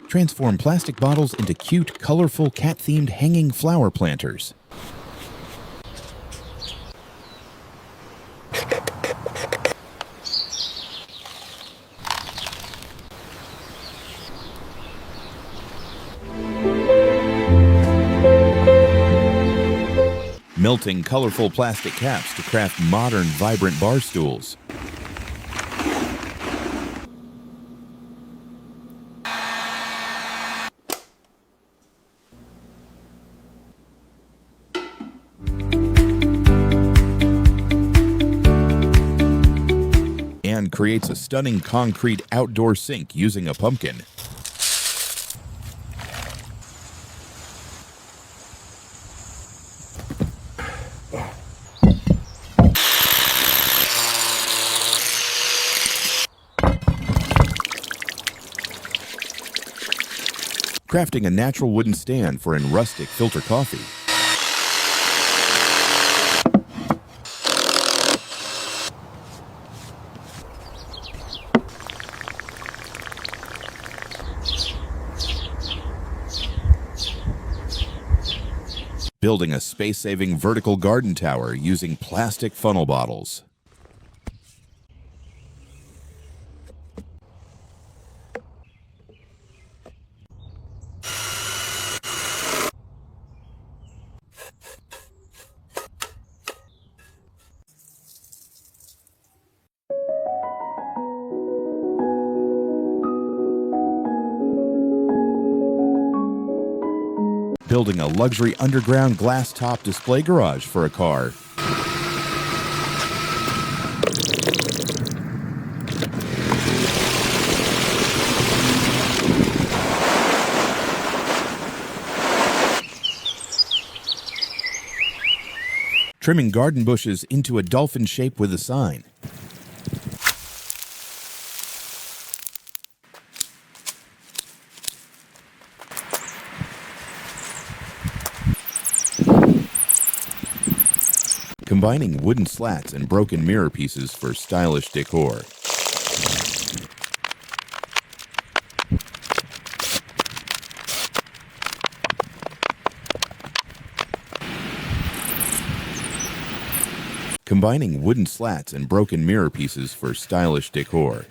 Transform plastic bottles into cute, colorful, cat-themed hanging flower planters. Melting colorful plastic caps to craft modern, vibrant bar stools. And creates a stunning concrete outdoor sink using a pumpkin. Crafting a natural wooden stand for in rustic filter coffee. Building a space-saving vertical garden tower using plastic funnel bottles. Building a luxury underground glass-top display garage for a car. Trimming garden bushes into a dolphin shape with a sign. Combining wooden slats and broken mirror pieces for stylish decor. Combining wooden slats and broken mirror pieces for stylish decor.